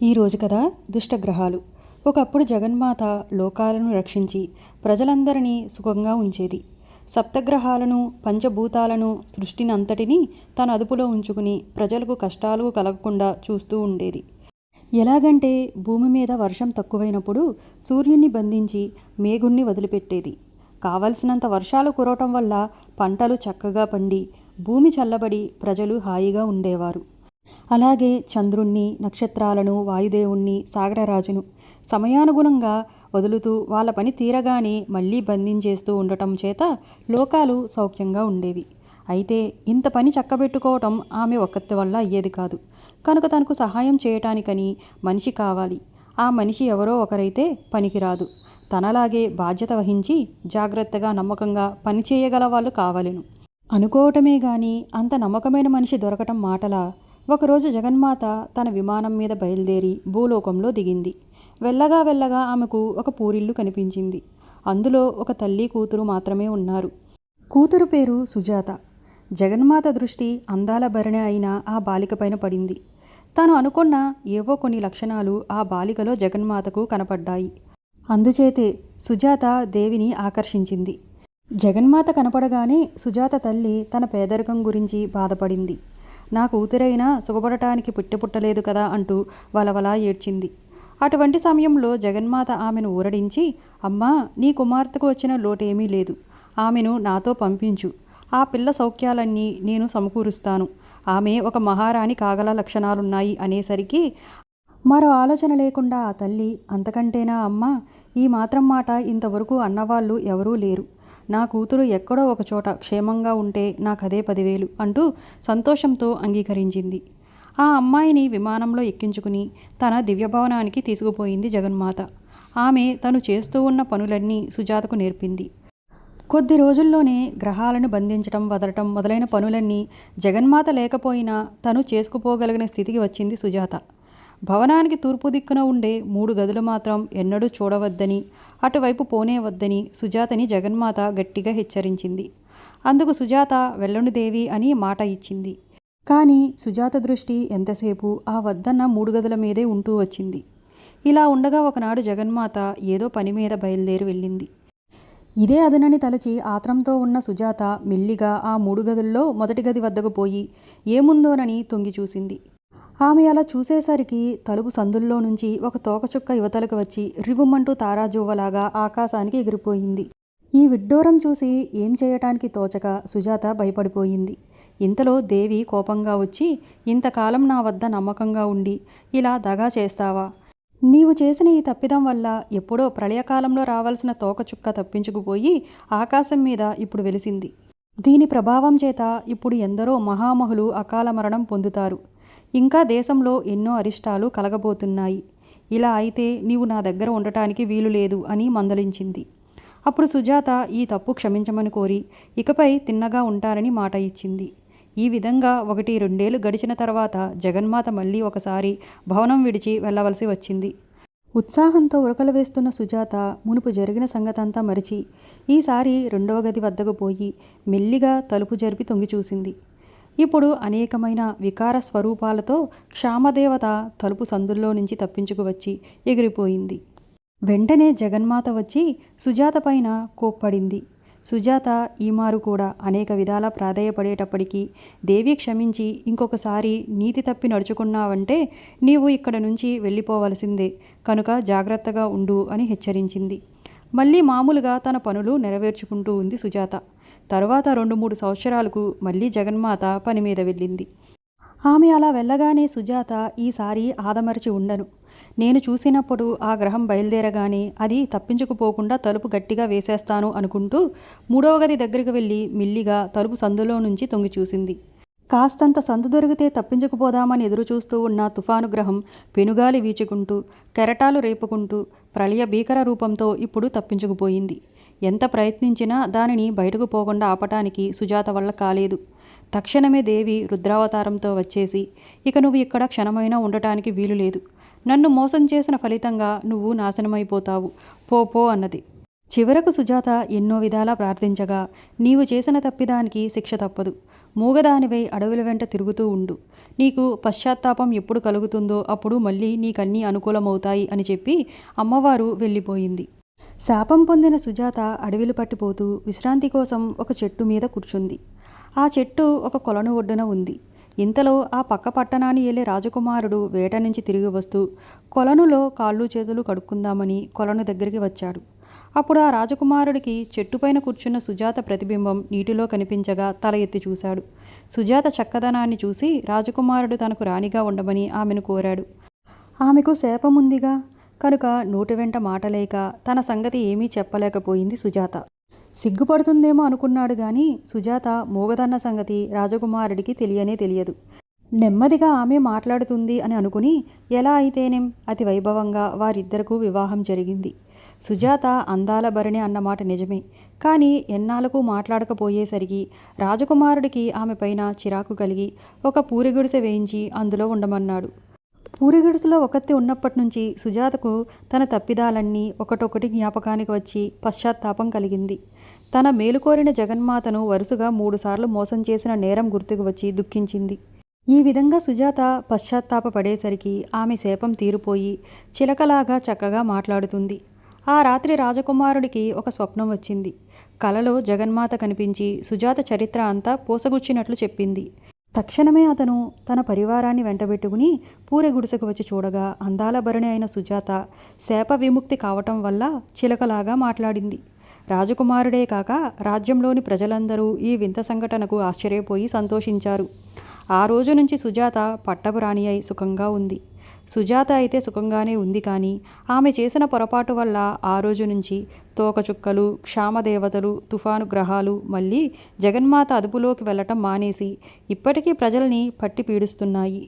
ఈరోజు కథ దుష్టగ్రహాలు. ఒకప్పుడు జగన్మాత లోకాలను రక్షించి ప్రజలందరినీ సుఖంగా ఉంచేది. సప్తగ్రహాలను, పంచభూతాలను, సృష్టిని అంతటినీ తన అదుపులో ఉంచుకుని ప్రజలకు కష్టాలు కలగకుండా చూస్తూ ఉండేది. ఎలాగంటే భూమి మీద వర్షం తక్కువైనప్పుడు సూర్యుణ్ణి బంధించి మేఘుణ్ణి వదిలిపెట్టేది. కావలసినంత వర్షాలు కురవటం వల్ల పంటలు చక్కగా పండి భూమి చల్లబడి ప్రజలు హాయిగా ఉండేవారు. అలాగే చంద్రుణ్ణి, నక్షత్రాలను, వాయుదేవుణ్ణి, సాగరరాజును సమయానుగుణంగా వదులుతూ వాళ్ళ పని తీరగానే మళ్ళీ బంధించేస్తూ ఉండటం చేత లోకాలు సౌఖ్యంగా ఉండేవి. అయితే ఇంత పని చక్కబెట్టుకోవటం ఆమె ఒక్కతి వల్ల అయ్యేది కాదు. కనుక తనకు సహాయం చేయటానికని మనిషి కావాలి. ఆ మనిషి ఎవరో ఒకరైతే పనికిరాదు. తనలాగే బాధ్యత వహించి జాగ్రత్తగా, నమ్మకంగా పనిచేయగల వాళ్ళు కావాలను అనుకోవటమే గాని అంత నమ్మకమైన మనిషి దొరకటం మాటలా? ఒకరోజు జగన్మాత తన విమానం మీద బయలుదేరి భూలోకంలో దిగింది. వెళ్ళగా వెళ్ళగా ఆమెకు ఒక పూరిల్లు కనిపించింది. అందులో ఒక తల్లి, కూతురు మాత్రమే ఉన్నారు. కూతురు పేరు సుజాత. జగన్మాత దృష్టి అందాల భరణి అయిన ఆ బాలికపైన పడింది. తాను అనుకున్న ఏవో కొన్ని లక్షణాలు ఆ బాలికలో జగన్మాతకు కనపడ్డాయి. అందుచేతే సుజాత దేవిని ఆకర్షించింది. జగన్మాత కనపడగానే సుజాత తల్లి తన పేదరికం గురించి బాధపడింది. నా కూతురైనా సుఖపడటానికి పుట్టలేదు కదా అంటూ వలవలా ఏడ్చింది. అటువంటి సమయంలో జగన్మాత ఆమెను ఊరడించి, అమ్మా, నీ కుమార్తెకు వచ్చిన లోటేమీ లేదు. ఆమెను నాతో పంపించు. ఆ పిల్ల సౌఖ్యాలన్నీ నేను సమకూరుస్తాను. ఆమె ఒక మహారాణి కాగల లక్షణాలున్నాయి అనేసరికి మరో ఆలోచన లేకుండా ఆ తల్లి, అంతకంటేనా అమ్మా, ఈ మాత్రం మాట ఇంతవరకు అన్నవాళ్ళు ఎవరూ లేరు. నా కూతురు ఎక్కడో ఒకచోట క్షేమంగా ఉంటే నాకదే 10,000 అంటూ సంతోషంతో అంగీకరించింది. ఆ అమ్మాయిని విమానంలో ఎక్కించుకుని తన దివ్యభవనానికి తీసుకుపోయింది జగన్మాత. ఆమె తను చేస్తూ ఉన్న పనులన్నీ సుజాతకు నేర్పింది. కొద్ది రోజుల్లోనే గ్రహాలను బంధించటం, వదలటం మొదలైన పనులన్నీ జగన్మాత లేకపోయినా తను చేసుకుపోగలిగిన స్థితికి వచ్చింది సుజాత. భవనానికి తూర్పు దిక్కున ఉండే 3 గదులు మాత్రం ఎన్నడూ చూడవద్దని, అటువైపు పోనే వద్దని సుజాతని జగన్మాత గట్టిగా హెచ్చరించింది. అందుకు సుజాత వెళ్ళనుదేవి అని మాట ఇచ్చింది. కానీ సుజాత దృష్టి ఎంతసేపు ఆ వద్దన్న 3 గదుల మీదే ఉంటూ వచ్చింది. ఇలా ఉండగా ఒకనాడు జగన్మాత ఏదో పని మీద బయలుదేరి వెళ్ళింది. ఇదే అదునని తలచి ఆత్రంతో ఉన్న సుజాత మెల్లిగా ఆ 3 గదుల్లో మొదటి గది వద్దకు పోయి ఏముందోనని తొంగి చూసింది. ఆమె అలా చూసేసరికి తలుపు సందుల్లో నుంచి ఒక తోకచుక్క యువతలకు వచ్చి రివుమంటూ తారాజువ్వలాగా ఆకాశానికి ఎగిరిపోయింది. ఈ విడ్డూరం చూసి ఏం చేయటానికి తోచక సుజాత భయపడిపోయింది. ఇంతలో దేవి కోపంగా వచ్చి, ఇంతకాలం నా వద్ద నమ్మకంగా ఉండి ఇలా దగా చేస్తావా? నీవు చేసిన ఈ తప్పిదం వల్ల ఎప్పుడో ప్రళయకాలంలో రావాల్సిన తోకచుక్క తప్పించుకుపోయి ఆకాశం మీద ఇప్పుడు వెలిసింది. దీని ప్రభావం చేత ఇప్పుడు ఎందరో మహామహులు అకాల మరణం పొందుతారు. ఇంకా దేశంలో ఎన్నో అరిష్టాలు కలగబోతున్నాయి. ఇలా అయితే నీవు నా దగ్గర ఉండటానికి వీలు లేదు అని మందలించింది. అప్పుడు సుజాత ఈ తప్పు క్షమించమని కోరి ఇకపై తిన్నగా ఉంటారని మాట ఇచ్చింది. ఈ విధంగా 1-2 గడిచిన తర్వాత జగన్మాత మళ్ళీ ఒకసారి భవనం విడిచి వెళ్ళవలసి వచ్చింది. ఉత్సాహంతో ఉరకలు వేస్తున్న సుజాత మునుపు జరిగిన సంగతంతా మరిచి ఈసారి 2వ గది వద్దకు పోయి మెల్లిగా తలుపు జరిపి తొంగి చూసింది. ఇప్పుడు అనేకమైన వికార స్వరూపాలతో క్షామదేవత తలుపు సందుల్లో నుంచి తప్పించుకు వచ్చి ఎగిరిపోయింది. వెంటనే జగన్మాత వచ్చి సుజాత పైన కోప్పడింది. సుజాత ఈమారు కూడా అనేక విధాల ప్రాధేయపడేటప్పటికీ దేవి క్షమించి ఇంకొకసారి నీతి తప్పి నడుచుకున్నావంటే నీవు ఇక్కడ నుంచి వెళ్ళిపోవలసిందే, కనుక జాగ్రత్తగా ఉండు అని హెచ్చరించింది. మళ్ళీ మామూలుగా తన పనులు నెరవేర్చుకుంటూ ఉంది సుజాత. తరువాత 2-3 సంవత్సరాలకు మళ్ళీ జగన్మాత పని మీద వెళ్ళింది. ఆమె అలా వెళ్ళగానే సుజాత ఈసారి ఆదమరచి ఉండను. నేను చూసినప్పుడు ఆ గ్రహం బయలుదేరగానే అది తప్పించుకుపోకుండా తలుపు గట్టిగా వేసేస్తాను అనుకుంటూ 3వ గది దగ్గరికి వెళ్ళి మెల్లిగా తలుపు సందులో నుంచి తొంగి చూసింది. కాస్తంత సందు దొరికితే తప్పించుకుపోదామని ఎదురుచూస్తూ ఉన్న తుఫాను గ్రహం పెనుగాలి వీచుకుంటూ కెరటాలు రేపుకుంటూ ప్రళయ భీకర రూపంతో ఇప్పుడు తప్పించుకుపోయింది. ఎంత ప్రయత్నించినా దానిని బయటకు పోకుండా ఆపటానికి సుజాత వల్ల కాలేదు. తక్షణమే దేవి రుద్రావతారంతో వచ్చేసి, ఇక నువ్వు ఇక్కడ క్షణమైనా ఉండటానికి వీలు లేదు. నన్ను మోసం చేసిన ఫలితంగా నువ్వు నాశనమైపోతావు. పో పో అన్నది. చివరకు సుజాత ఎన్నో విధాలా ప్రార్థించగా, నీవు చేసిన తప్పిదానికి శిక్ష తప్పదు. మూగదానివై అడవుల వెంట తిరుగుతూ ఉండు. నీకు పశ్చాత్తాపం ఎప్పుడు కలుగుతుందో అప్పుడు మళ్ళీ నీకన్నీ అనుకూలమవుతాయి అని చెప్పి అమ్మవారు వెళ్ళిపోయింది. శాపం పొందిన సుజాత అడవిలు పట్టిపోతూ విశ్రాంతి కోసం ఒక చెట్టు మీద కూర్చుంది. ఆ చెట్టు ఒక కొలను ఒడ్డున ఉంది. ఇంతలో ఆ పక్క పట్టణాన్ని వెళ్ళే రాజకుమారుడు వేట నుంచి తిరిగి వస్తూ కొలనులో కాళ్ళు చేతులు కడుక్కుందామని కొలను దగ్గరికి వచ్చాడు. అప్పుడు ఆ రాజకుమారుడికి చెట్టుపైన కూర్చున్న సుజాత ప్రతిబింబం నీటిలో కనిపించగా తల ఎత్తి చూశాడు. సుజాత చక్కదనాన్ని చూసి రాజకుమారుడు తనకు రాణిగా ఉండమని ఆమెను కోరాడు. ఆమెకు శాపముందిగా కనుక నోటి వెంట మాటలేక తన సంగతి ఏమీ చెప్పలేకపోయింది సుజాత. సిగ్గుపడుతుందేమో అనుకున్నాడు గాని సుజాత మూగదన్న సంగతి రాజకుమారుడికి తెలియనే తెలియదు. నెమ్మదిగా ఆమె మాట్లాడుతుంది అని అనుకుని ఎలా అయితేనేం అతి వైభవంగా వారిద్దరికూ వివాహం జరిగింది. సుజాత అందాల భరణి అన్నమాట నిజమే, కానీ ఎన్నాళ్ళకు మాట్లాడకపోయేసరికి రాజకుమారుడికి ఆమె పైన చిరాకు కలిగి ఒక పూరిగుడిసె వేయించి అందులో ఉండమన్నాడు. పూరిగుడిసెలో ఒకత్తి ఉన్నప్పటి నుంచి సుజాతకు తన తప్పిదాలన్నీ ఒకటొకటి జ్ఞాపకానికి వచ్చి పశ్చాత్తాపం కలిగింది. తన మేలుకోరిన జగన్మాతను వరుసగా 3 సార్లు మోసం చేసిన నేరం గుర్తుకు వచ్చి దుఃఖించింది. ఈ విధంగా సుజాత పశ్చాత్తాప పడేసరికి ఆమె శాపం తీరిపోయి చిలకలాగా చక్కగా మాట్లాడుతుంది. ఆ రాత్రి రాజకుమారుడికి ఒక స్వప్నం వచ్చింది. కలలో జగన్మాత కనిపించి సుజాత చరిత్ర అంతా పూసగుచ్చినట్లు చెప్పింది. తక్షణమే అతను తన పరివారాన్ని వెంటబెట్టుకుని పూరె గుడిసెకు వచ్చి చూడగా అందాల భరణి అయిన సుజాత శాప విముక్తి కావటం వల్ల చిలకలాగా మాట్లాడింది. రాజకుమారుడే కాక రాజ్యంలోని ప్రజలందరూ ఈ వింత సంఘటనకు ఆశ్చర్యపోయి సంతోషించారు. ఆ రోజు నుంచి సుజాత పట్టపు రాణి అయి సుఖంగా ఉంది. సుజాత అయితే సుఖంగానే ఉంది, కానీ ఆమె చేసిన పొరపాటు వల్ల ఆ రోజు నుంచి తోకచుక్కలు, క్షామదేవతలు, తుఫాను గ్రహాలు మళ్ళీ జగన్మాత అదుపులోకి వెళ్ళటం మానేసి ఇప్పటికీ ప్రజల్ని పట్టి పీడిస్తున్నాయి.